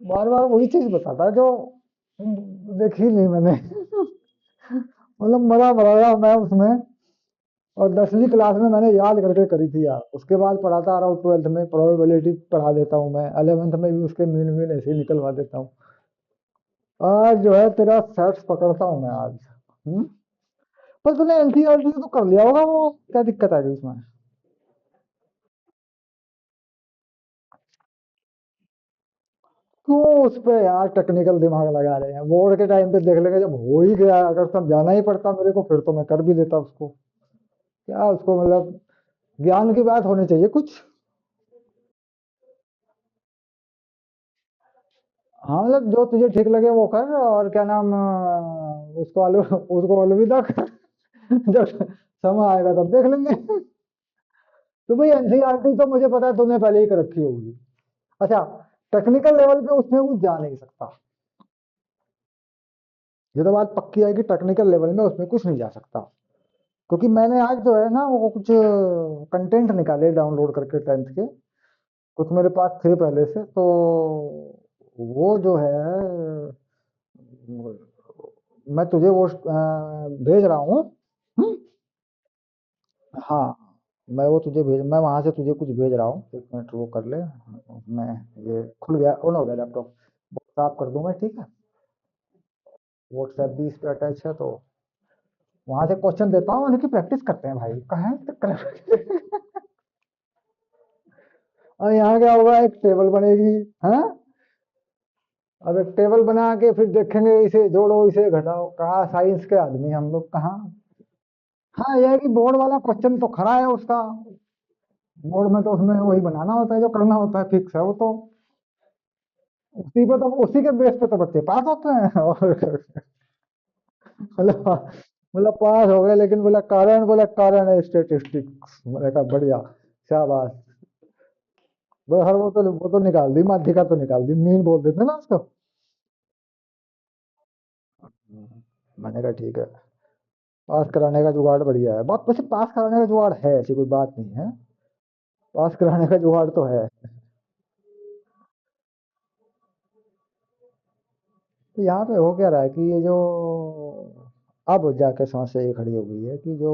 बार बार वही चीज बताता है जो देखी नहीं मैंने। मतलब मजा मरा रहा मैं उसमें। और 10वीं क्लास में मैंने याद करके करी थी यार, उसके बाद पढ़ाता आ रहा हूँ, 12th में प्रोबेबिलिटी पढ़ा देता हूँ मैं, 11th में भी उसके मीन मीन ऐसे ही निकलवा देता हूँ। आज जो है तेरा सेट्स पकड़ता हूँ मैं आज। हम्म। पर तूने एनसीईआरटी तो कर लिया होगा, वो क्या दिक्कत आ गई उसमें? क्यों उस पे यार टेक्निकल दिमाग लगा रहे हैं? बोर्ड के टाइम पे देख लेंगे, जब हो ही गया, अगर समझाना ही पड़ता मेरे को फिर तो मैं कर भी देता उसको। क्या उसको मतलब ज्ञान की बात होनी चाहिए कुछ। हाँ मतलब जो तुझे ठीक लगे वो कर, और क्या नाम उसको अलविदा कर। जब समय आएगा तब देख लेंगे। तो भाई एनसीईआरटी तो मुझे पता है तुमने पहले ही कर रखी होगी। अच्छा, टेक्निकल लेवल पे उसमें कुछ जा नहीं सकता। ये तो बात पक्की है कि टेक्निकल लेवल में उसमें कुछ नहीं जा सकता। क्योंकि मैंने आज जो है ना वो कुछ कंटेंट निकाले डाउनलोड करके 10th के, कुछ मेरे पास थे पहले से, तो वो जो है मैं तुझे वो भेज रहा हूँ। हम्म? हाँ, मैं वहां से तुझे कुछ भेज रहा हूँ, 1 मिनट वो कर ले। मैं ये खुल गया, ऑन हो गया लैपटॉप, साफ कर दूं मैं, ठीक है? व्हाट्सएप भी इस पे अटैच है, तो वहां से क्वेश्चन देता हूँ, उनकी प्रैक्टिस करते हैं भाई, कहाँ है चक्कर। और यहाँ क्या होगा, एक टेबल बनेगी। हाँ, अब एक टेबल बना के फिर देखेंगे, इसे जोड़ो इसे घटाओ, कहाँ साइंस के आदमी हम लोग, कहाँ। हाँ, यह है कि बोर्ड वाला क्वेश्चन तो खरा है उसका। बोर्ड में तो उसमें वही बनाना होता है जो करना होता है, फिक्स है वो तो। उसी पे तो, उसी के बेस पे तो बच्चे पास होते हैं। और मतलब पास हो गए, लेकिन बोला कारण है स्टेटिस्टिक्स, मैंने कहा बढ़िया, शाबाश। हर वो तो निकाल दी, माध्यिका तो निकाल दी, मीन बोल देते ना उसको। मैंने कहा ठीक है, पास कराने का जुगाड़ बढ़िया है, बहुत वैसे पास कराने का जुगाड़ है, ऐसी कोई बात नहीं है। पास कराने का जुगाड़ तो है। तो यहाँ पे हो क्या रहा है कि ये जो अब जाके समस्या ये खड़ी हो गई है कि जो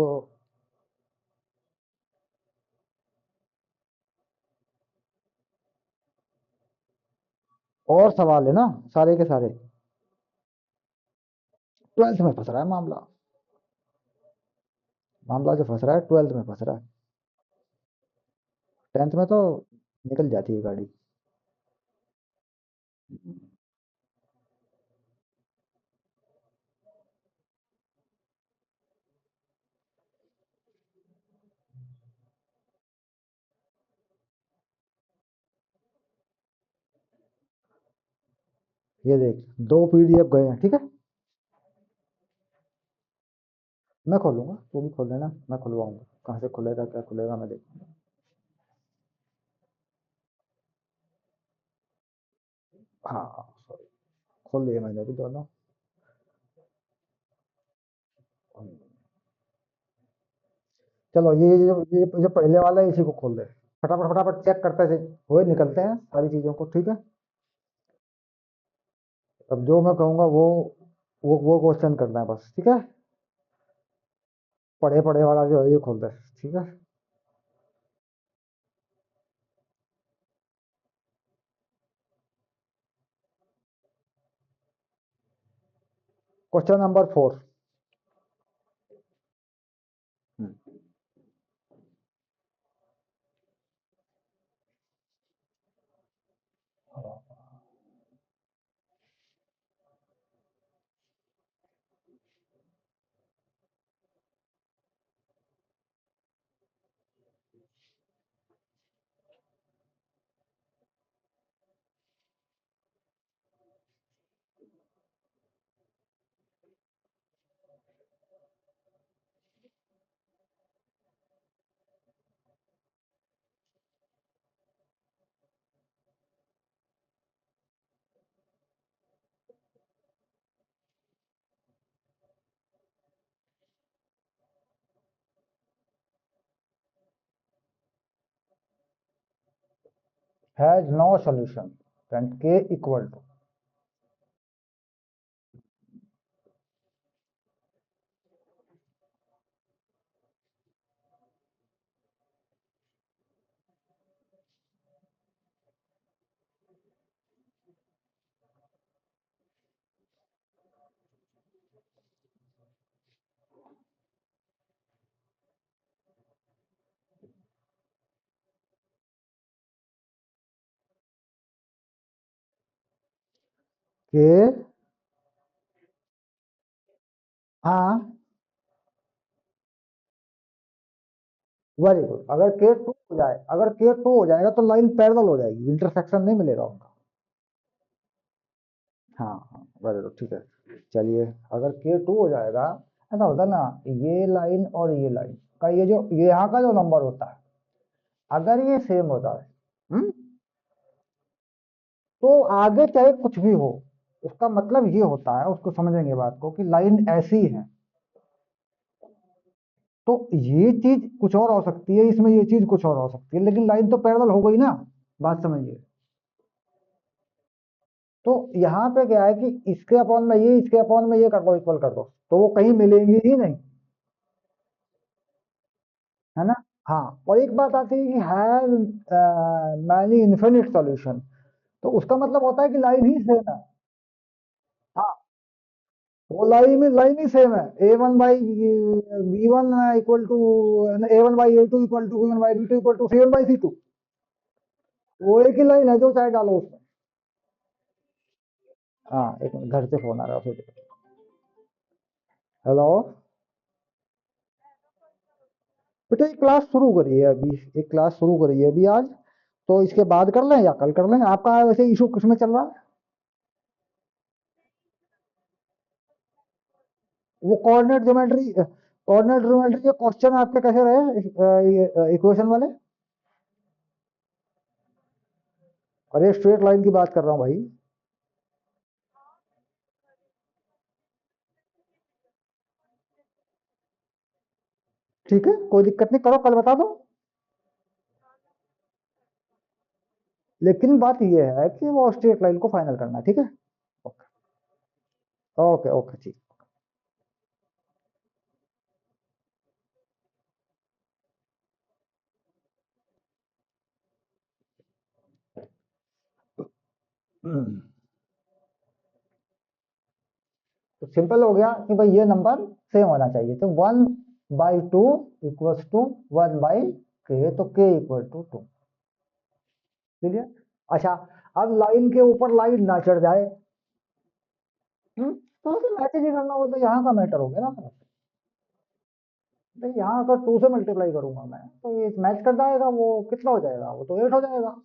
और सवाल है ना, सारे के सारे 12th में फंस रहा है मामला। मामला जो फंस रहा है 12th में फंस रहा है। 10th में तो निकल जाती है गाड़ी। ये देख, 2 पीडीएफ गए हैं, ठीक है? मैं खोलूंगा, तू भी खोल लेना, मैं खुलवाऊंगा, कहाँ से खुलेगा क्या खुलेगा मैं देखूंगा। हाँ सॉरी, खोल लिए मैंने भी दोनों। चलो ये जो पहले वाला है इसी को खोल दे। फटाफट फटाफट चेक करते हुए निकलते हैं सारी चीजों को, ठीक है? अब जो मैं कहूंगा वो क्वेश्चन करना है बस, ठीक है? पढ़े पढ़े वाला जो है ये खोल दे, ठीक है? Question number 4। Has no solution. Current के इक्वल टू के। हाँ, वेरी गुड। अगर के टू हो जाए, अगर के टू हो जाएगा तो लाइन पैरेलल हो जाएगी, इंटरसेक्शन नहीं मिलेगा उनका। हाँ हाँ, वेरी गुड, ठीक है। चलिए, अगर के टू हो जाएगा, ऐसा होता है ना, ये लाइन और ये लाइन का ये जो ये यहाँ का जो नंबर होता है, अगर ये सेम होता है, तो आगे चाहे कुछ भी हो, उसका मतलब ये होता है, उसको समझेंगे बात को, कि लाइन ऐसी है। तो ये चीज कुछ और हो सकती है, इसमें ये चीज कुछ और हो सकती है, लेकिन लाइन तो पैरेलल हो गई ना। बात समझिए। तो यहाँ पे क्या है कि इसके अपॉन में ये, इसके अपॉन में ये कर दो, इक्वल कर दो, तो वो कहीं मिलेंगी ही नहीं, है ना। हाँ, और एक बात आती है कि हैव मैनी इन्फिनिट सॉल्यूशन, तो उसका मतलब होता है कि लाइन ही सेम है। हाँ, वो लाइन ही सेम है। A1/B1 equal to A1/A2 equal to B1/B2 equal to C1/C2। वो एक ही लाइन है जो चाहे डालो उसमें। हाँ, एक मिनट, घर से फोन आ रहा है फिर। हेलो। बेटा, एक क्लास शुरू करी है अभी, एक क्लास शुरू करी है अभी आज, तो इसके बाद कर लें या कल कर लें? आपका वैसे इशू किसमें चल रहा है? वो कोऑर्डिनेट ज्योमेट्री के क्वेश्चन आपके कैसे रहे, इक्वेशन वाले? अरे, स्ट्रेट लाइन की बात कर रहा हूँ भाई। ठीक है, कोई दिक्कत नहीं, करो, कल बता दो। लेकिन बात ये है कि वो स्ट्रेट लाइन को फाइनल करना है, ठीक है। ओके, ओके, ओके, ठीक। हम्म, तो सिंपल हो गया कि भाई ये नंबर सेम होना चाहिए, तो 1/2 इक्वल्स टू 1/k, तो k इक्वल टू 2। क्लियर? अच्छा, अब लाइन के ऊपर लाइन ना चढ़ जाए। तो मैसेज ही करना हो तो यहाँ का मैटर हो गया ना। तो यहाँ अगर 2 से मल्टीप्लाई करूंगा मैं, तो ये मैच कर जाएगा, वो कितना हो जाएगा, वो तो 8 हो जाएगा।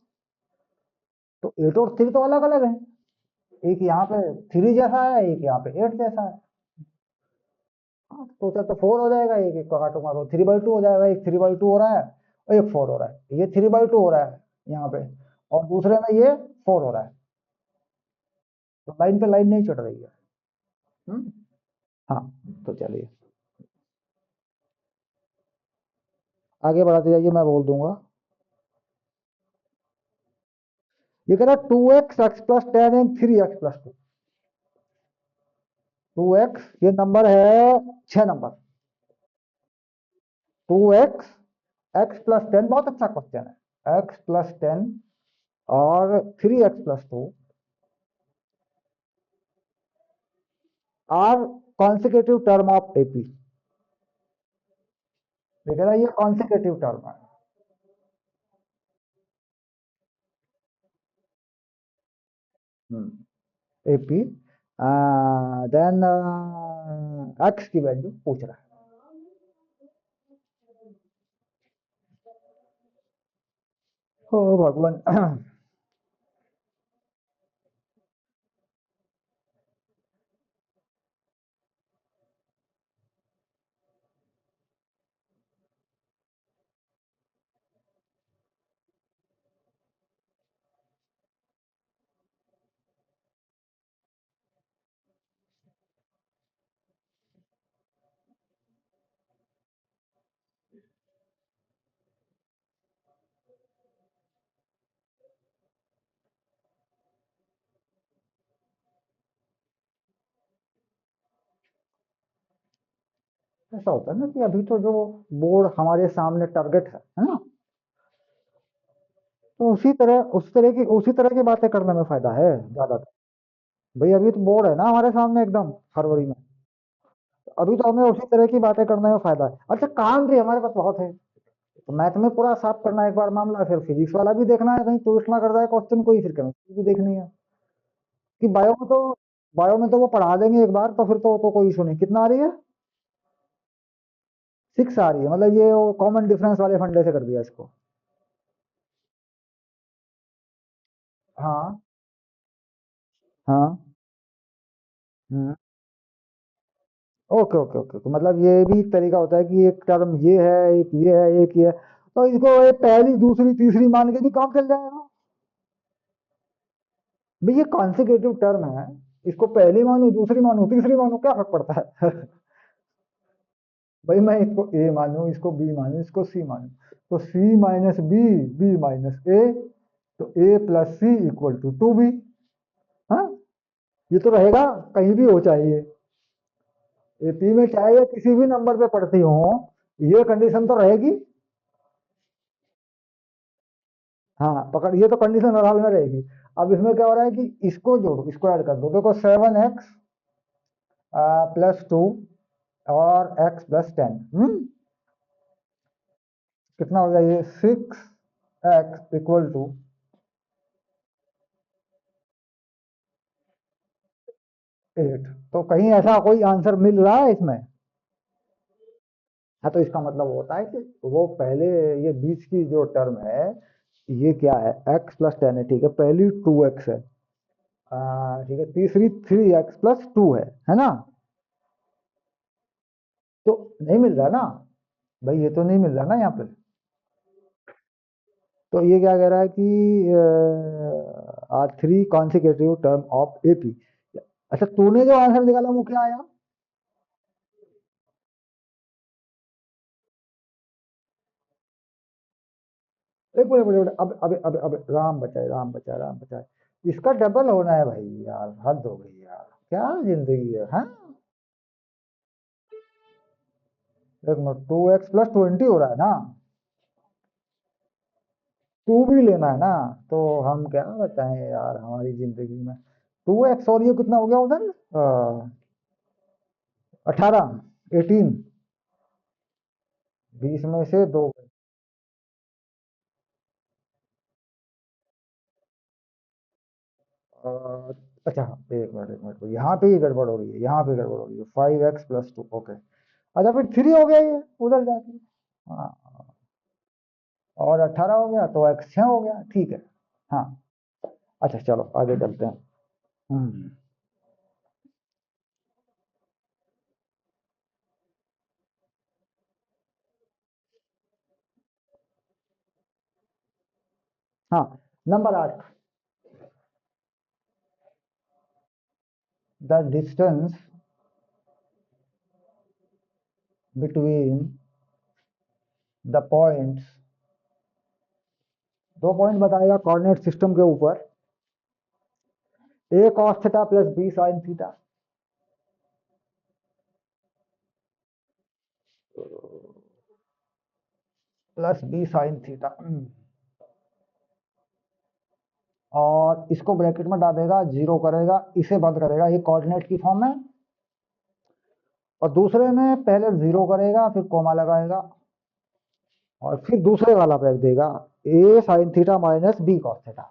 तो 8 और 3 तो अलग अलग है, एक यहाँ पे 3 जैसा है, एक यहाँ पे 8 जैसा है। हाँ, तो चाहे तो 4 हो जाएगा, एक एक को काटूंगा तो 3/2 हो जाएगा, एक 3/2 हो रहा है और एक 4 हो रहा है, ये 3/2 हो रहा है यहाँ पे, और दूसरे में ये 4 हो रहा है। तो लाइन पे लाइन नहीं चढ़ रही है। हम्म। हाँ, तो चलिए आगे बढ़ाते जाइए, मैं बोल दूंगा। ये कह रहा 2x(x+10) 3x+2। 2x, ये नंबर है 6 नंबर। 2x(x+10), बहुत अच्छा क्वेश्चन है, x+10 और 3x+2 are consecutive term of AP. लेकिन ये कॉन्सिक्यूटिव टर्म है। एपी, देन एक्स की वैल्यू पूछ रहा है। ओ भगवान। ऐसा होता है ना कि अभी तो जो बोर्ड हमारे सामने टारगेट है ना, तो उसी तरह की बातें करने में फायदा है ज्यादा। भाई अभी तो बोर्ड है ना हमारे सामने एकदम फरवरी में, अभी तो हमें उसी तरह की बातें करने में फायदा है। अच्छा काम भी हमारे पास बहुत है, तो मैथ में पूरा साफ करना एक बार मामला, फिर फिजिक्स वाला भी देखना है, कहीं ट्विस्ट ना कर जाए क्वेश्चन कोई, फिर केमिस्ट्री भी देखनी है। कि बायो में तो वो पढ़ा देंगे एक बार, तो फिर तो कोई इशू नहीं। कितना आ रही है? 6 आ रही है, मतलब ये कॉमन डिफरेंस वाले फंडे से कर दिया इसको। हाँ हाँ। हम्म। ओके ओके ओके, तो मतलब ये भी एक तरीका होता है कि एक टर्म ये है, एक ये है, एक ये है, तो इसको ये पहली दूसरी तीसरी मान के भी काम चल जाएगा। भाई ये कॉन्सेक्यूटिव टर्म है, इसको पहली मानू, दूसरी मानू, तीसरी मानू, क्या फर्क पड़ता है? भाई मैं इसको ए मानू, इसको बी मानू, इसको सी मानू, तो C minus B, B minus A, तो A plus C equal to 2b। हाँ, ये तो रहेगा, कहीं भी हो चाहिए, एपी में चाहे ये किसी भी नंबर पे पढ़ती हो, ये कंडीशन तो रहेगी। हाँ पकड़, ये तो कंडीशन हर हाल में रहेगी। अब इसमें क्या हो रहा है कि इसको जोड़ो, इसको ऐड कर दो, देखो 7x प्लस 2 और x प्लस 10, कितना हो गया ये? 6x equal to 8। तो कहीं ऐसा कोई आंसर मिल रहा है इसमें? हाँ, तो इसका मतलब होता है कि वो पहले, ये बीच की जो टर्म है, ये क्या है? x प्लस 10 है, ठीक है, पहली 2x है, ठीक है, तीसरी 3x प्लस 2 है ना? तो नहीं मिल रहा ना भाई, ये तो नहीं मिल रहा ना यहाँ पे। तो ये क्या कह रहा है कि are three consecutive term of AP. अच्छा, तूने जो आंसर निकाला वो क्या आया? एक मिनट मिनट, अब राम बचाए, राम बचाए, राम बचाए, इसका डबल होना है भाई, यार हद हो गई यार, क्या जिंदगी है, हाँ? एक मिनट, 2x प्लस 20 हो रहा है ना? टू भी लेना है ना? तो हम क्या बताएं यार हमारी जिंदगी में। 2x और ये कितना हो गया उधर? 18, 18, 20 में से दो। अ, अच्छा, एक मिनट, यहाँ पे ही गड़बड़ हो रही है, यहाँ पे गड़बड़ हो रही है, 5x प्लस 2, ओके। अच्छा, फिर 3 हो गया ये उधर जाके। हाँ, और 18 हो गया तो x 6 हो गया, ठीक है। हाँ। अच्छा चलो आगे चलते हैं। हम्म। हाँ, number 8, the distance between the points, दो पॉइंट बताएगा कोऑर्डिनेट सिस्टम के ऊपर, A cos theta plus B sine theta, plus B sine theta, और इसको ब्रैकेट में डालेगा, जीरो करेगा, इसे बंद करेगा, ये कोऑर्डिनेट की फॉर्म में, और दूसरे में पहले जीरो करेगा, फिर कोमा लगाएगा, और फिर दूसरे वाला पे देगा A sine theta minus B cos theta,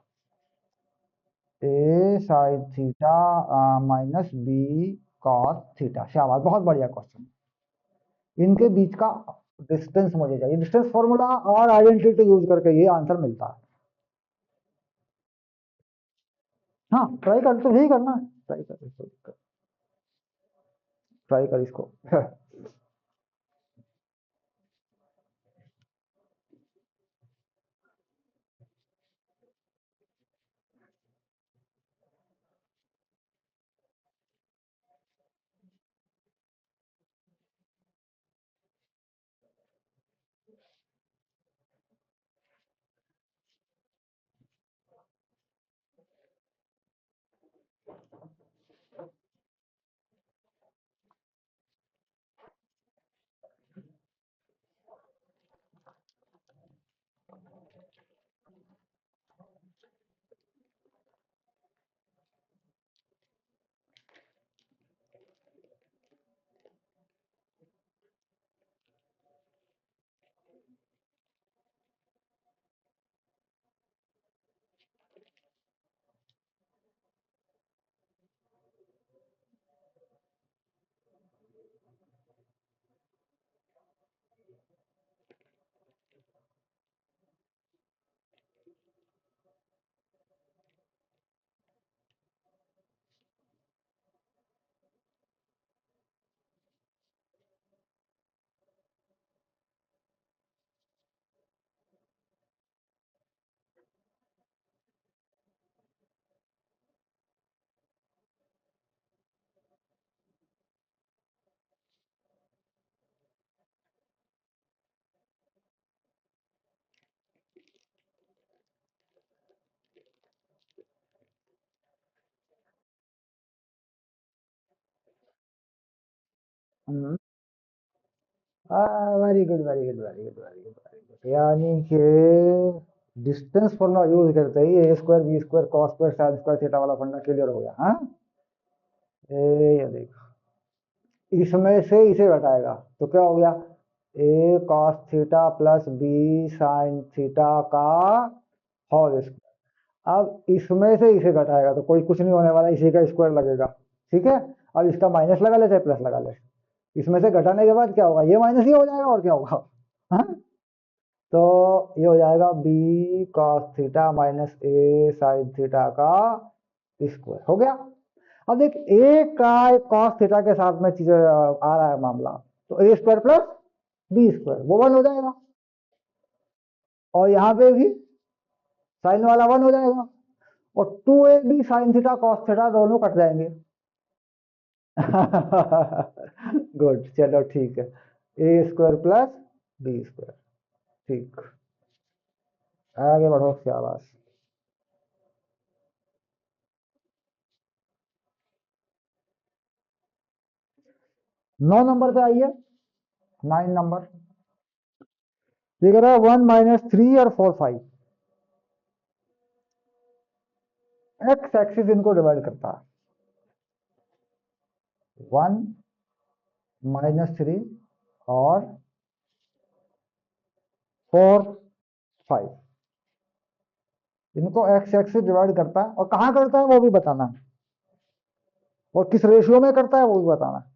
A sine theta minus B cos theta. शाबाश, बहुत बढ़िया क्वेश्चन। इनके बीच का डिस्टेंस मुझे चाहिए, डिस्टेंस फॉर्मूला और आइडेंटिटी यूज करके ये आंसर मिलता है। हाँ, ट्राई कर, तो यही करना है, ट्राई कर इसको, ट्राई कर इसको। Very good very good very good very good very good, यानी कि डिस्टेंस फॉर्मूला यूज करते ही A square B square cos square sine square theta वाला फंडा क्लियर हो गया। हाँ, ये देखो, इसमें से इसे घटाएगा तो क्या हो गया, A cos theta plus B sine theta का होल स्क्वायर। अब इसमें से इसे घटाएगा तो कोई कुछ नहीं होने वाला, इसी का स्क्वायर लगेगा। ठीक है, अब इसका माइनस लगा ले चाहे प्लस लगा ले, इसमें से घटाने के बाद क्या होगा, ये माइनस ही हो जाएगा और क्या होगा। हाँ, तो ये हो जाएगा बी कॉस थीटा माइनस ए साइन थीटा का स्क्वायर हो गया। अब देख, ए का कॉस थीटा के साथ में चीज आ रहा है मामला, तो ए स्क्वायर प्लस बी स्क्वायर वो वन हो जाएगा, और यहाँ पे भी साइन वाला वन हो जाएगा, और two a b sine theta cos theta दोनों कट जाएंगे। गुड, चलो ठीक है, a square plus b square. ठीक, आगे बढ़ो, शाबाश। 9 नंबर पे आइए, 9 नंबर। ये कह रहा है 1 - 3 और 4 5, एक्स एक्सिस इनको डिवाइड करता है, 1 - 3 और 4 5, इनको एक्स एक्सिस डिवाइड करता है, और कहाँ करता है वो भी बताना है, और किस रेशियो में करता है वो भी बताना है।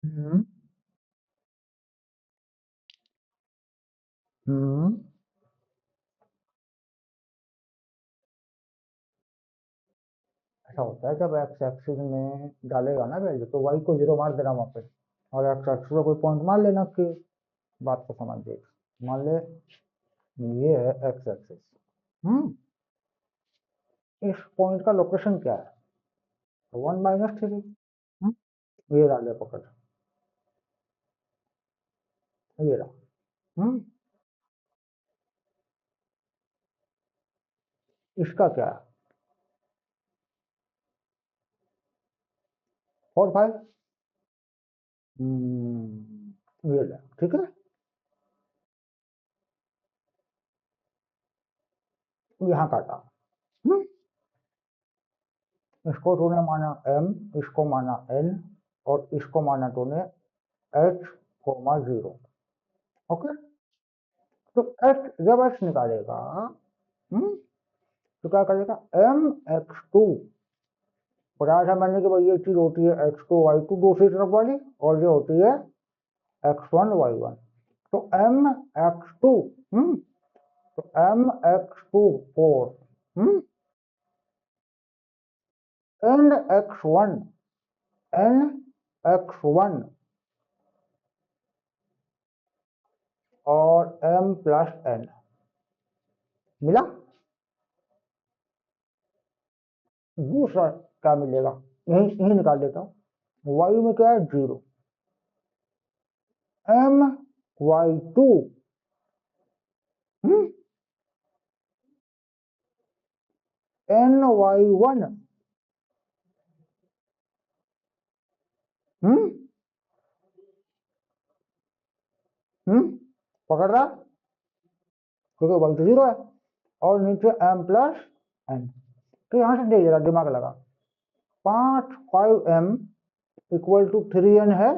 हम्म। हम्म। ऐसा होता है जब एक्स एक्सिस में डालेगा ना वैल्यू तो वाई को जीरो मार देना वहां पे, और एक्स एक्सिस पे कोई पॉइंट मान लेना कि बात को समझिए। मान ले ये है एक्स एक्सिस। हम्म। इस पॉइंट का लोकेशन क्या है? 1 - 3। ये डाले पकड़, ये रहा। हम्म। इसका क्या है? 4 5। ये ले, ठीक है। यहाँ काटा। हम्म। इसको तूने माना m, इसको माना n, और इसको माना तूने h, 0। ओके। तो h जब h निकालेगा, तो क्या करेगा? m(x2) बताया था मैंने कि भाई ये चीज होती है x2 y2 दूसरी तरफ वाली, और ये होती है x1 y1। तो m(x2), तो m(x2) 4, एंड x1 और m+n मिला। दूसरा क्या मिलेगा? यही यही निकाल देता हूँ। y में क्या है? 0। my2, ny1, हम्म पकड़ रहा, क्योंकि y तो 0 है, और नीचे m+n। तो यहां से देख जरा, दिमाग लगा। 5m = 3n है।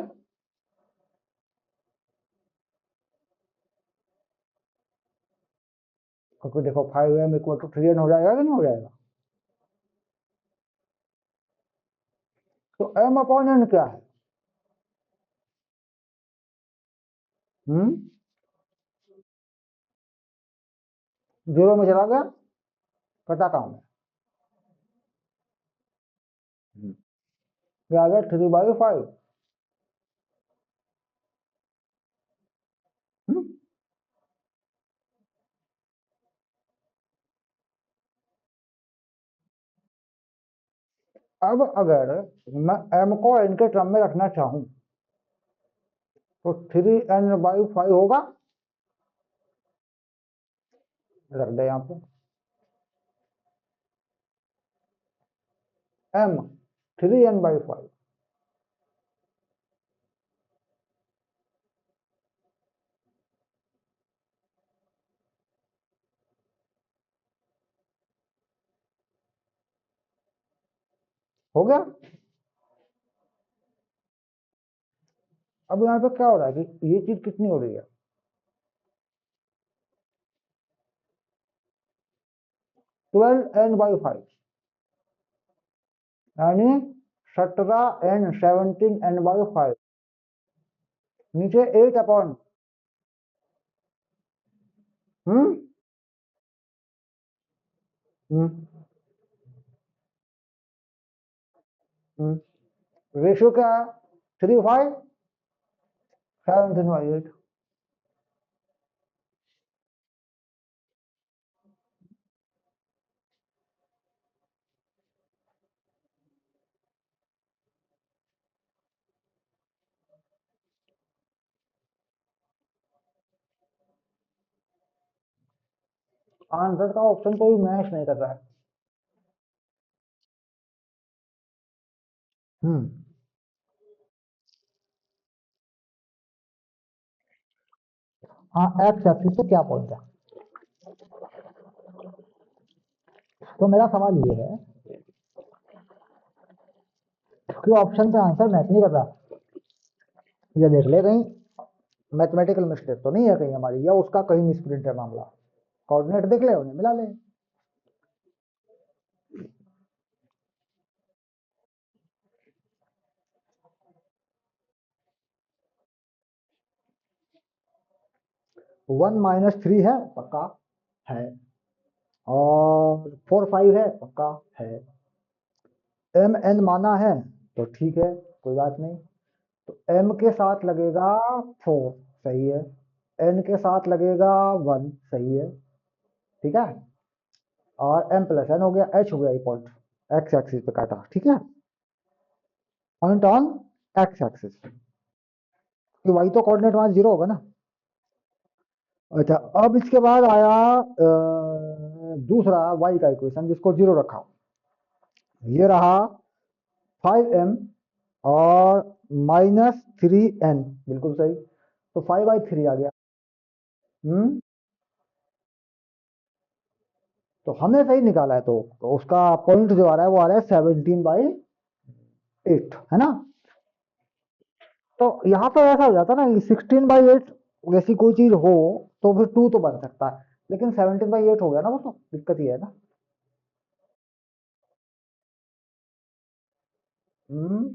क्योंकि देखो 5m = 3n हो जाएगा कि नहीं हो जाएगा? तो m/n क्या है? हम्म 0 में चला गया, कटा काम है। ये आ गया 3/5। अब अगर मैं m को n के टर्म में रखना चाहूं तो 3n/5 होगा। रख दे यहाँ पे m 3n/5। हो गया। अब यहाँ पे क्या हो रहा है कि ये चीज कितनी हो रही है? 12n/5, यानी 17n नीचे 8 हम्म रेशियो क्या है? 3 5 17/8। आंसर का ऑप्शन कोई मैच नहीं कर रहा है। हम्म हाँ, एक्स एक्सिस से क्या पॉइंट है? तो मेरा सवाल ये है कि ऑप्शन पे आंसर मैच नहीं कर रहा। ये देख ले कहीं मैथमेटिकल मिस्टेक तो नहीं है कहीं हमारी, या उसका कहीं मिसप्रिंट है मामला। कोऑर्डिनेट देख ले, उन्हें मिला ले। 1 - 3 है पक्का है, और 4 5 है पक्का है, mn माना है तो ठीक है, कोई बात नहीं। तो m के साथ लगेगा 4, सही है, n के साथ लगेगा 1, सही है, ठीक है, और m+n हो गया, h हो गया ये पॉइंट, x एक्सिस पे काटा, ठीक है, पॉइंट ऑन x एक्सिस, कि y तो कोऑर्डिनेट वहां 0 होगा ना। अच्छा, अब इसके बाद आया दूसरा y का इक्वेशन जिसको 0 रखा हूं, ये रहा 5m और -3n, बिल्कुल सही, तो 5/3 आ गया। हम्म, तो हमने सही निकाला है, तो उसका पॉइंट जो आ रहा है वो आ रहा है 17/8, है ना। तो यहाँ पर ऐसा हो जाता है ना कि 16/8 वैसी कोई चीज हो तो फिर 2 तो बन सकता है, लेकिन 17/8 हो गया ना, वो तो दिक्कत ही है ना। हम्म,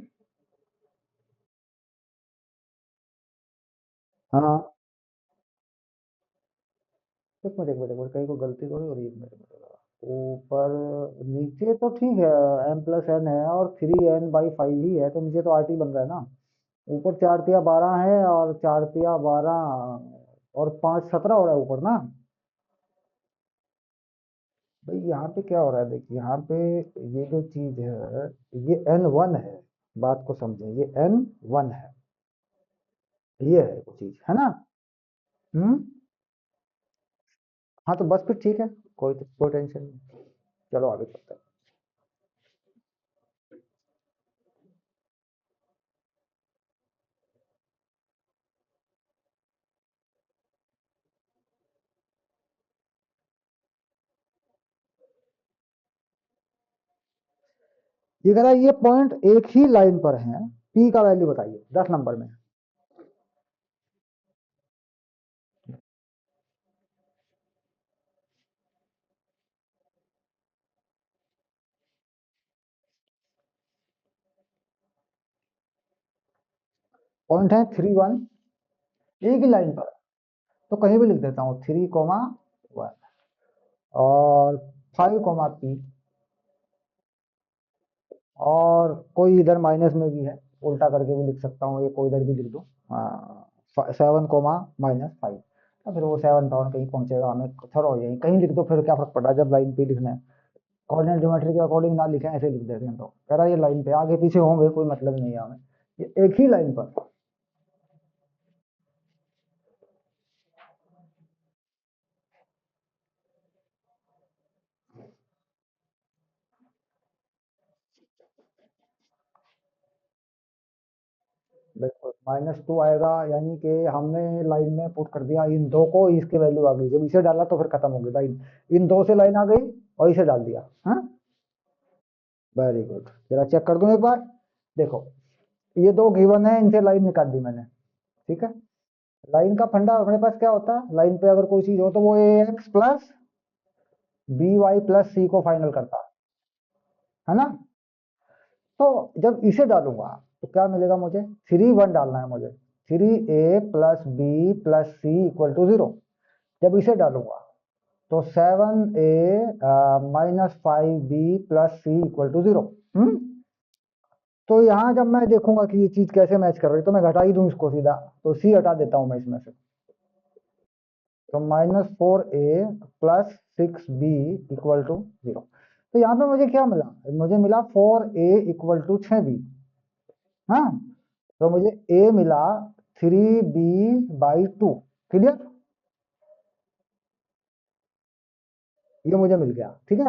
हाँ, एक मिनट कहीं को गलती तो नहीं हो रही, एक मिनट, ऊपर नीचे तो ठीक है, m+n है और 3n/5 ही है, तो नीचे तो RT बन रहा है ना। ऊपर 4 तिया 12 है और 4 तिया 12 और 5 17 हो रहा है ऊपर ना। भाई यहाँ पे क्या हो रहा है, देखिए यहाँ पे ये जो चीज है, ये n1 है, बात को समझें, ये n1 है, ये है वो चीज, है ना। हम्म, हाँ तो बस फिर ठीक है, कोई टेंशन नहीं, चलो आगे चलते हैं। ये कह रहा है ये पॉइंट एक ही लाइन पर है, पी का वैल्यू बताइए 10 नंबर में। पॉइंट है 3 1, एक ही लाइन पर, तो कहीं भी लिख देता हूँ 3 1 और 5 P, और कोई इधर माइनस में भी है, उल्टा करके भी लिख सकता हूँ, ये कोई इधर भी लिख दूँ, 7 - -5, तो फिर वो 7 टाउन कहीं पहुंचेगा, हमें थोड़ा यही कहीं लिख दो, फिर क्या फर्क पड़ा जब लाइन पे लिखना है, कोऑर्डिनेट ज्योमेट्री के अकॉर्डिंग ना लिखें, ऐसे लिख देते हैं, तो कह रहा है ये लाइन पे आगे पीछे होंगे कोई मतलब नहीं है हमें, ये एक ही लाइन पर। बिल्कुल -2 आएगा, यानी कि हमने लाइन में पुट कर दिया इन दो को, इसकी वैल्यू आ गई, जब इसे डाला तो फिर खत्म हो गई लाइन, इन दो से लाइन आ गई और इसे डाल दिया, हाँ, वेरी गुड, जरा चेक कर दूं एक बार, देखो ये दो गिवन है, इनसे लाइन निकाल दी मैंने, ठीक है। लाइन का फंडा अपने पास क्या होता है, लाइन पे अगर कोई चीज हो तो वो ax plus by plus c को फाइनल करता है ना। तो जब इसे डालूंगा तो क्या मिलेगा मुझे, 3 1 डालना है मुझे, 3a + b + c = 0, जब इसे डालूंगा तो 7a - 5b + c = 0। तो यहाँ जब मैं देखूंगा कि ये चीज कैसे मैच कर रही है, तो मैं घटा ही दूं इसको सीधा, तो c हटा देता हूं मैं इसमें से, तो -4a + 6b = 0। तो यहाँ पे मुझे क्या मिला, मुझे मिला 4a = 6b, हाँ, तो मुझे a मिला 3b/2, क्लियर, ये मुझे मिल गया, ठीक है।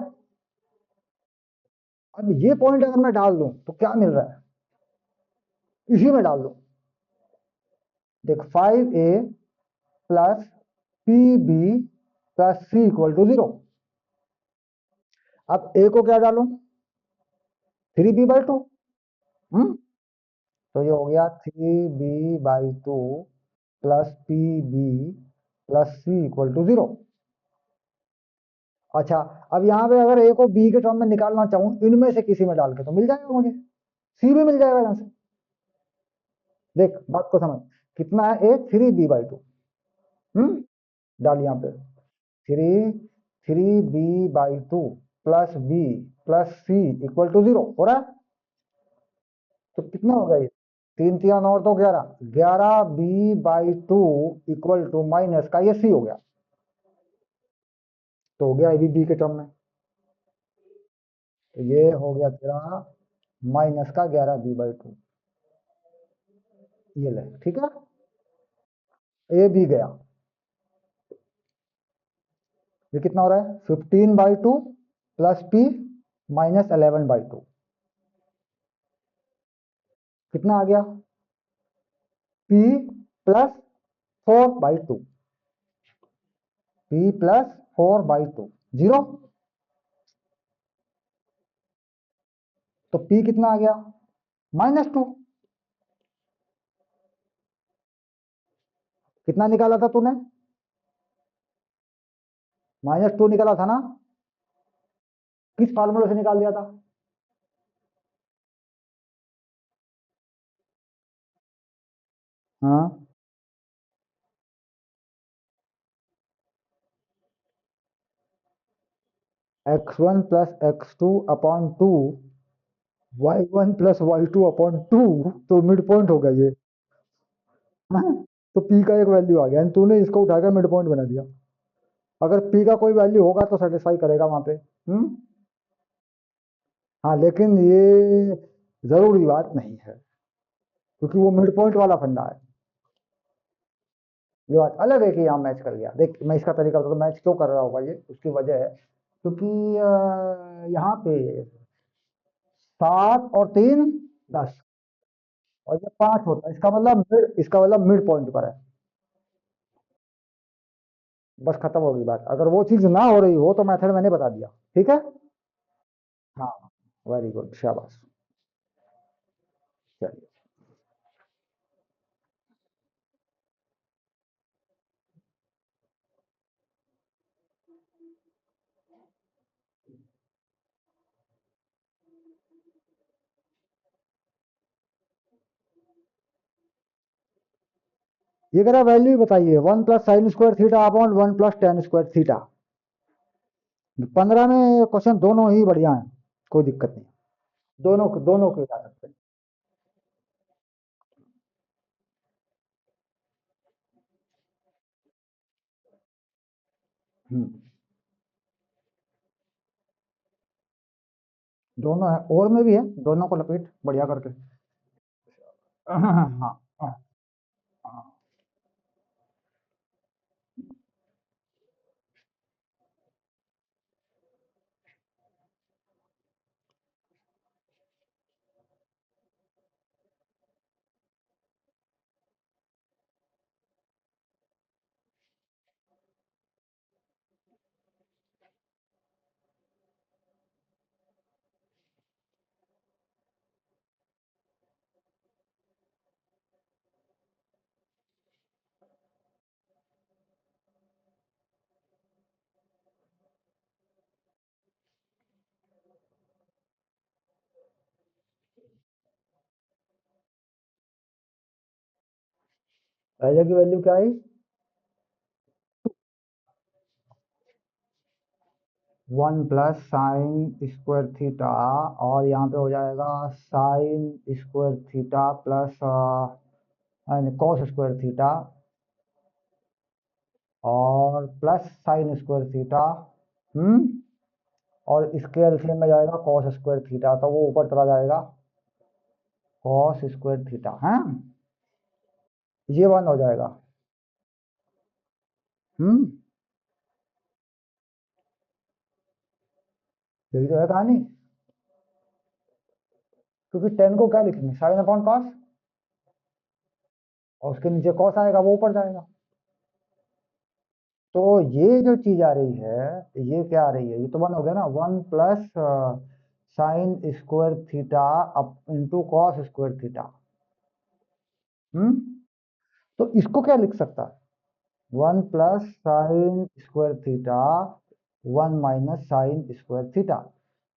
अब ये पॉइंट अगर मैं डाल दूं तो क्या मिल रहा है, इसी में डाल दूं, देख 5a + pb + c = 0। अब a को क्या डालूं, 3b/2, हम्म, तो ये हो गया 3b/2 + pb + c = 0। अच्छा, अब यहाँ पे अगर a को b के टर्म में निकालना चाहूँ इनमें से किसी में डाल के, तो मिल जाएगा मुझे, c भी मिल जाएगा यहाँ से, देख बात को समझ, कितना है a, 3b/2, डाल यहाँ पे। Three three b by two plus b plus C equal to 0 हो रहा है। तो कितना होगा ये? तीन तिया नौ और दो 11, 11 b/2 इक्वल टू माइनस का ये सी हो गया। तो हो गया ए बी के टर्म में। तो ये हो गया तेरा माइनस का 11 b/2। ये ले, ठीक है। ए बी गया। ये कितना हो रहा है? 15/2 प्लस पी माइनस 11/2। कितना आ गया? P plus 4/2। P plus 4/2 0। तो पी कितना आ गया? -2। कितना निकाला था तूने? -2 निकाला था ना? किस फार्मूले से निकाल दिया था? हाँ, x1 plus x2 upon 2 y1 plus y2 upon 2। तो मिड पॉइंट हो गया ये। हाँ? तो p का एक वैल्यू आ गया and तूने इसको उठाकर मिड पॉइंट बना दिया। अगर p का कोई वैल्यू होगा तो सेटिस्फाई करेगा वहां पे। हाँ, लेकिन ये जरूरी बात नहीं है, क्योंकि वो मिड पॉइंट वाला फंडा है। ये बात अलग है कि यहाँ मैच कर गया। देख, मैं इसका तरीका बताता हूँ मैच क्यों कर रहा होगा। ये उसकी वजह है क्योंकि यहाँ पे 7 और 3 10 और ये 5 होता है। इसका मतलब मिड पॉइंट पर है। बस खत्म होगी बात। अगर वो चीज ना हो रही हो तो मेथड मैंने बता दिया, ठीक है। हाँ, वेरी गुड, शाबाश। चलिए, ये कह रहा वैल्यू बताइए 1 + sin² theta upon 1 + tan² theta. 15 में क्वेश्चन दोनों ही बढ़िया हैं, कोई दिक्कत नहीं। दोनों दोनों के जा सकते हैं। हम्म, दोनों है, और में भी है, दोनों को लपेट बढ़िया करके। हाँ हाँ हाँ हाँ। पहले की वैल्यू क्या आई? 1 + sin² थीटा, और यहाँ पे हो जाएगा sin² theta plus cos² theta, और प्लस sin² थीटा। हम्म और इसके एलसीएम में जाएगा cos² थीटा, तो वो ऊपर चला जाएगा cos² थीटा। हाँ, ये वन हो जाएगा। हम्म यही तो है कहानी। क्योंकि टेन को क्या लिखेंगे? sin/cos, और उसके नीचे cos आएगा, वो ऊपर जाएगा। तो ये जो चीज आ रही है, ये क्या आ रही है? ये तो वन हो गया ना। 1 + sin² थीटा अप इंटू cos²थीटा। हम्म तो इसको क्या लिख सकता है? 1 + sin² थीटा 1 - sin²थीटा।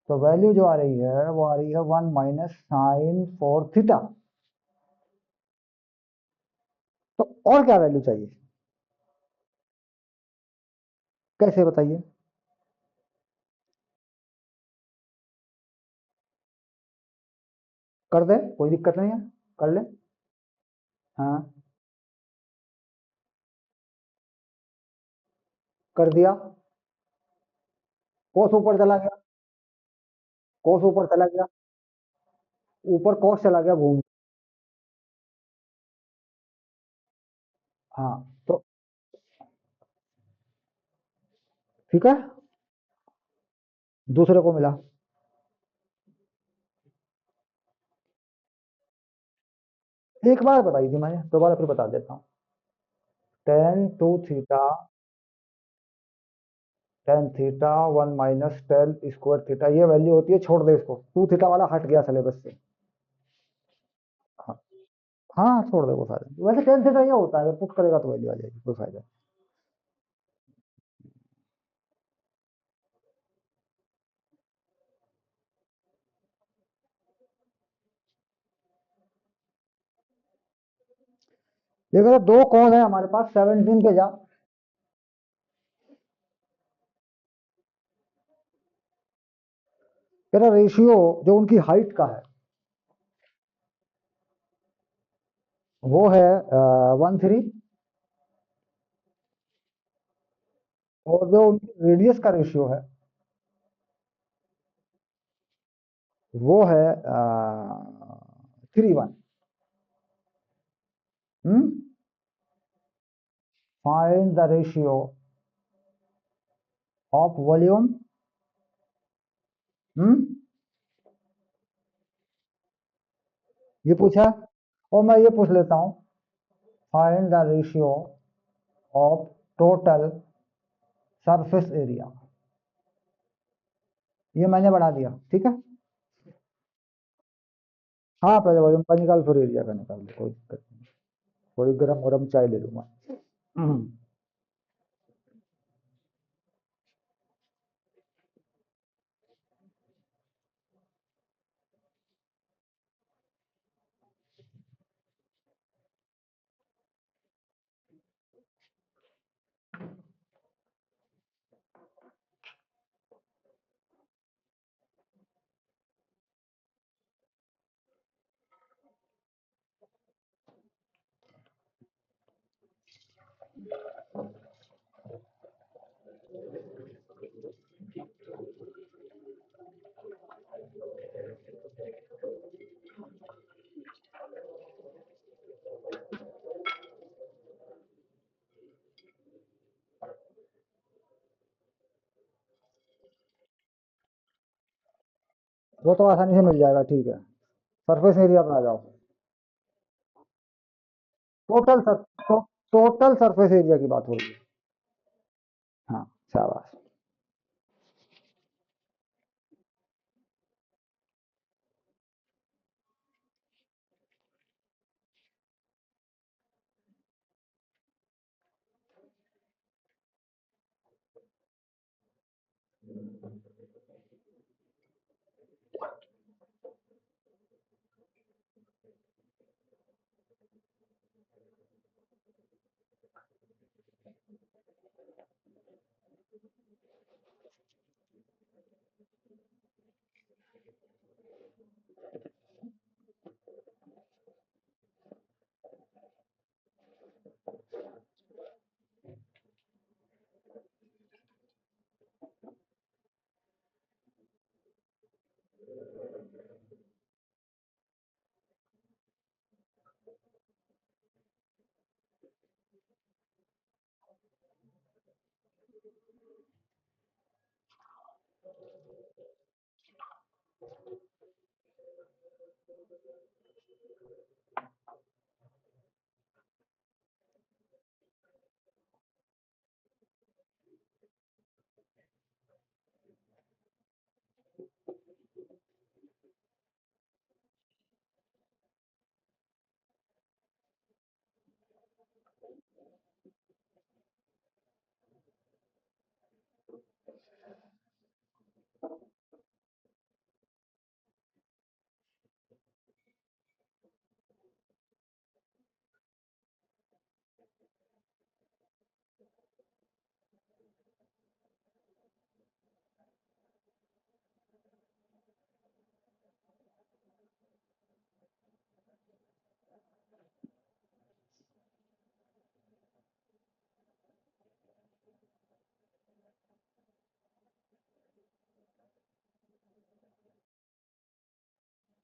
तो वैल्यू जो आ रही है वो आ रही है 1 - sin4 थीटा। तो और क्या वैल्यू चाहिए? कैसे बताइए? कर दे, कोई दिक्कत नहीं है, कर ले। हाँ, कर दिया। कोस ऊपर चला गया, कोस ऊपर चला गया, ऊपर कोस चला गया घूम। हाँ, तो ठीक है, दूसरे को मिला। एक बार बताई थी मैंने, दोबारा फिर बता देता हूँ। Tan two theta, tan theta one minus tan square theta, ये वैल्यू होती है, छोड़ दे इसको, टू थीटा वाला हट गया सिलेबस से। हाँ, हाँ छोड़ दे, वो फायदा, वैसे टेन थीटा ये होता है, अगर पुट करेगा तो वैल्यू आ जाएगी, कोई फायदा नहीं। ये कह रहा दो कौन है हमारे पास, 17 पे जा। कह रहा रेशियो जो उनकी हाइट का है वो है 1:3, और जो उनकी रेडियस का रेशियो है वो है 3:1। Hmm, find the ratio of volume. Hmm, ये पूछा, और मैं ये पूछ लेता हूँ, find the ratio of total surface area. ये मैंने बढ़ा दिया, ठीक है। हाँ, पहले वॉल्यूम का निकाल, फिर एरिया का निकाल दो, कोई दिक्कत नहीं। थोड़ी गरम गरम चाय ले लूंगा। हम्म, वो तो आसानी से मिल जाएगा, ठीक है। सरफेस एरिया पर आ जाओ। Total sir, total surface area की बात हो रही है। हाँ, शाबाश।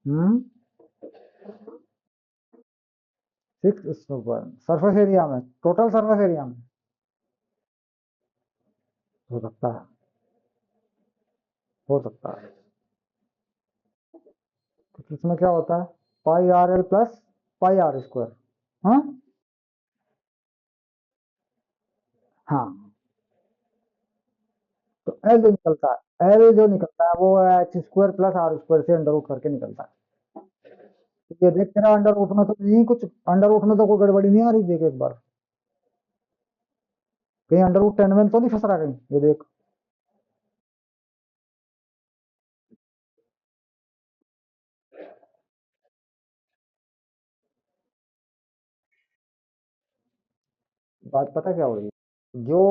हम्म। 6/1 सरफेस एरिया में, टोटल सरफेस एरिया में हो सकता है, हो सकता है। तो इसमें क्या होता है, pi R L plus pi R square. हाँ, हाँ। तो एल जो निकलता है, एल जो निकलता है वो H square plus R square से अंडर रूट करके निकलता है। तो ये देख तेरा अंडर रूट में तो नहीं कुछ, अंडर रूट में तो कोई गड़बड़ी नहीं आ रही, देख एक बार, कहीं अंडर रूट 10 में तो नहीं फंस रहा कहीं, ये देख। बात पता क्या हो रही है, जो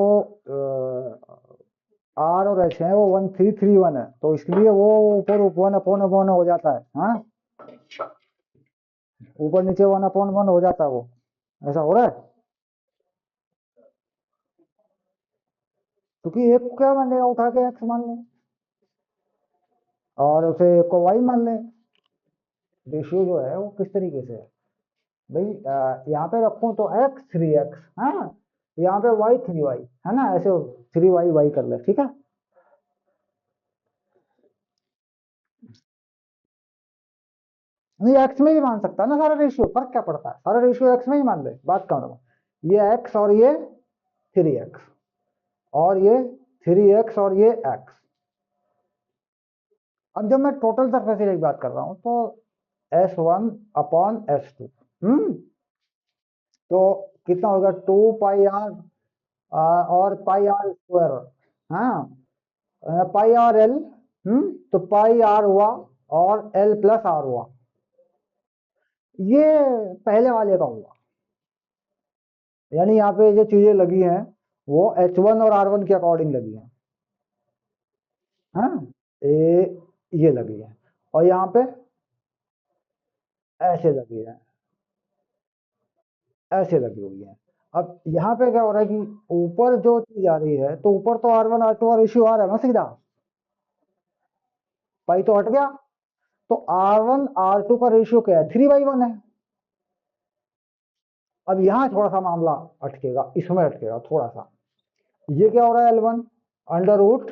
आर और एच है वो 1331 है, तो इसलिए वो ऊपर 1/1 हो जाता है। हाँ, ऊपर नीचे 1/1 हो जाता है वो, ऐसा हो रहा है। क्योंकि एक को क्या मान लेगा, उठा के एक्स मान ले, और उसे एक को वाई मान ले। रेशियो जो है वो किस तरीके से है भाई, यहाँ पे रखूं तो x 3x, हाँ, यहाँ पे y 3y, है ना, ऐसे 3y कर ले, ठीक है। नहीं, एक्स में भी मान सकता है ना सारा रेशियो, फर्क क्या पड़ता है, सारा रेशियो एक्स में ही मान ले, बात कर रहा हूँ। ये एक्स और ये 3x, और ये 3x और ये x। अब जब मैं टोटल सरफेस एरिया की बात कर रहा हूँ तो S1/S2, तो कितना होगा, 2 पाई आर और पाई आर स्क्वायर, हाँ, पाई आर एल, तो पाई आर हुआ और एल प्लस आर हुआ, ये पहले वाले का हुआ। यानी यहाँ पे जो चीजें लगी हैं वो H1 और R1 के अकॉर्डिंग लगी हैं, हाँ, ये लगी है, और यहाँ पे ऐसे लगी है, ऐसे लगी हुई है। अब यहाँ पे क्या हो रहा है कि ऊपर जो चीज आ रही है, तो ऊपर तो R1 R2 का रेशियो आ रहा है ना सीधा, पाई तो हट गया, तो R1 R2 का रेशियो क्या है, 3/1 है। अब यहाँ थोड़ा सा मामला अटकेगा, इसमें अटकेगा थोड़ा सा। ये क्या हो रहा है, L1 under root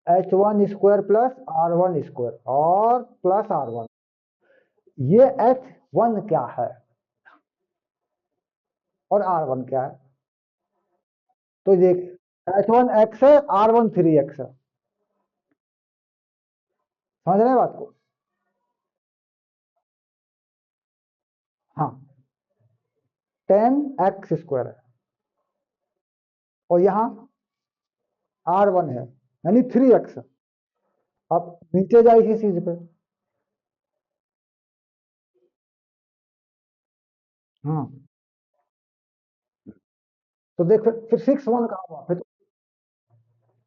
H1 square plus R1 square और प्लस R1। ये H1 क्या है और R1 क्या है, तो देख, H1 x है, R1 3x है, समझ रहे हैं बात को। हाँ, 10x स्क्वायर है, और यहाँ R1 है, यानी 3x। अब नीचे जाए इसी चीज पे, हाँ, तो देख फिर 6/1 कहाँ हुआ, फिर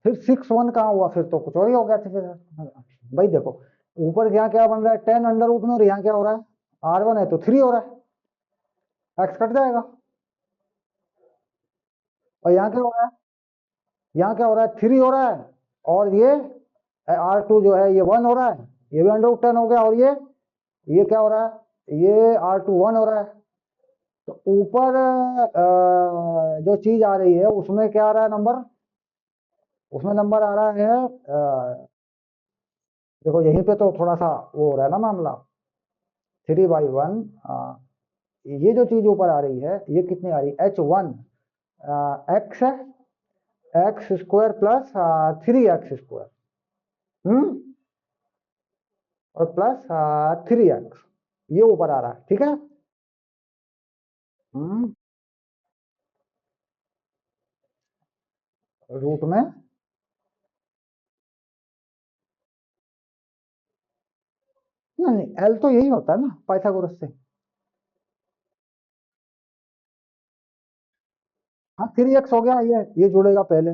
6/1 कहाँ हुआ, फिर तो कुछ और ही हो गया था फिर। भाई देखो, ऊपर यहाँ क्या बन रहा है, 10 अंडर रूट में, और यहाँ क्या हो रहा है, R1 है तो 3 हो रहा है, x कट जाएगा। और यहाँ क्या हो रहा है, यहाँ क्या हो रहा है, 3 हो रहा है, और ये R2 जो है ये 1 हो रहा है, ये भी अंडर रूट 10 हो गया, और ये क्या हो रहा है, ये R2 1 हो रहा है। तो ऊपर जो चीज आ रही है उसमें क्या आ रहा है नंबर, उसमें नंबर आ रहा है, देखो यहीं पे तो थोड़ा सा वो हो रहा है ना मामला, 3/1। ये जो चीज ऊपर आ रही है ये कितनी आ रही है, H1 एक्स है, x square plus 3x square, hmm, और प्लस 3x, ये ऊपर आ रहा है, ठीक है। हम्म, रूट में, नहीं एल तो यही होता है ना पाइथागोरस से। हाँ, 3x हो गया, ये जुड़ेगा पहले,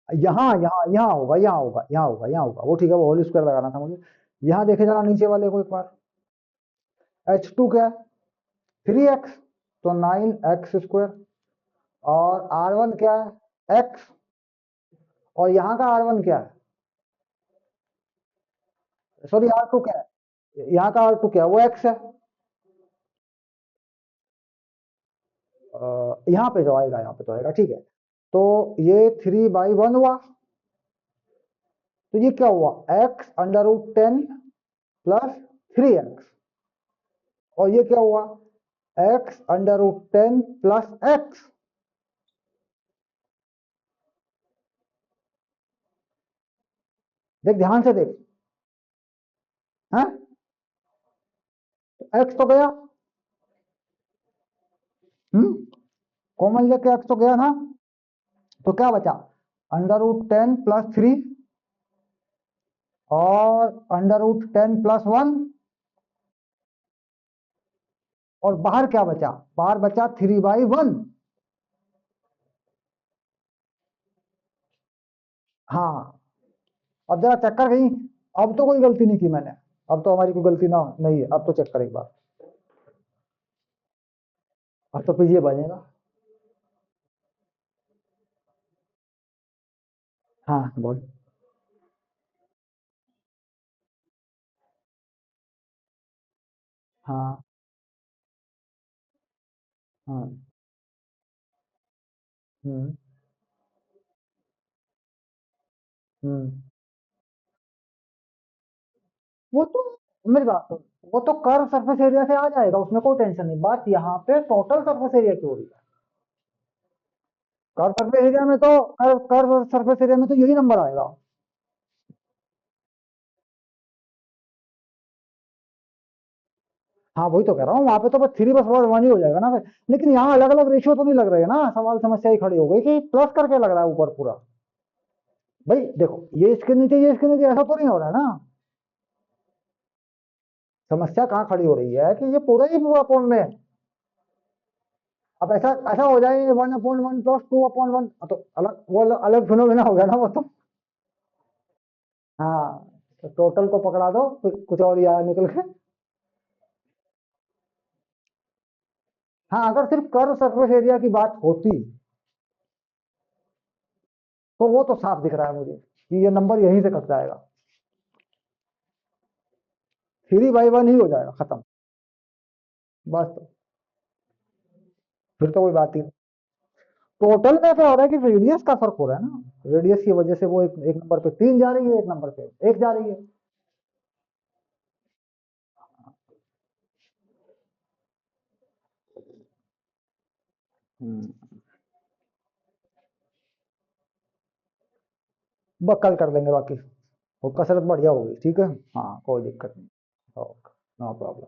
यहाँ होगा, यहाँ होगा, वो ठीक है, वो होल स्क्वायर लगाना था मुझे। यहाँ देखे जरा नीचे वाले को एक बार, H2 क्या है, 3x, तो 9x स्क्वायर, और R1 क्या है, x, और यहाँ का R1 क्या है, सॉरी आर टू क्या है, यहाँ का आर टू क्या है, वो एक्स है। यहाँ पे जो आएगा, यहाँ पे तो आएगा, ठीक है। तो ये 3/1 हुआ। तो ये क्या हुआ, x√10 प्लस 3x। और ये क्या हुआ, x√10 प्लस x। देख ध्यान से देख, है x तो गया, कॉमन लेके x तो गया ना। तो क्या बचा, √10 प्लस 3 और √10 प्लस 1। और बाहर क्या बचा, बाहर बचा 3/1। हाँ, अब जरा चेक कर कहीं, अब तो कोई गलती नहीं की मैंने, अब तो हमारी कोई गलती ना नहीं है, अब तो चेक कर एक बार। अब तो पीछे बनेगा। हाँ बोल। हाँ। हाँ। हम्म। हम्म। वो तो मेरी बात सुन, वो तो कर्व सरफेस एरिया से आ जाएगा, उसमें कोई टेंशन नहीं। बात यहाँ पे टोटल सरफेस एरिया की हो रही है। कर्व सरफेस एरिया में तो, कर्व सरफेस एरिया में तो यही नंबर आएगा। हाँ वही तो कह रहा हूँ, वहां पे तो बस 3 बस 1 ही हो जाएगा ना फिर। लेकिन यहाँ अलग अलग रेशियो तो नहीं लग रहे हैं ना, सवाल समस्या ही खड़ी हो गई कि प्लस करके लग रहा है ऊपर पूरा। भाई देखो, ये इसके नीचे, ये इसके नीचे, ऐसा तो नहीं हो रहा है ना। समस्या कहाँ खड़ी हो रही है कि ये पूरा ही पूरा अपॉन में है। अब ऐसा ऐसा हो जाए 1/1 प्लस 2/1, तो अलग, वो अलग अलग फिनोमिना हो गया ना वो तो। हाँ, तो टोटल को पकड़ा दो, फिर कुछ और ही आया निकल के। हाँ, अगर सिर्फ कर्व सरफेस एरिया की बात होती तो वो तो साफ दिख रहा है मुझे कि ये नंबर यहीं से कट जाएगा, 3/1 ही हो जाएगा, खत्म। बस तो फिर तो कोई बात ही नहीं। टोटल में क्या हो रहा है कि रेडियस का फर्क हो रहा है ना, रेडियस की वजह से वो एक एक नंबर पे 3 जा रही है, एक नंबर पे 1 जा रही है। हम्म, बस कल कर देंगे बाकी। वो कसरत बढ़िया होगी, ठीक है। हाँ कोई दिक्कत नहीं। Okay, no problem.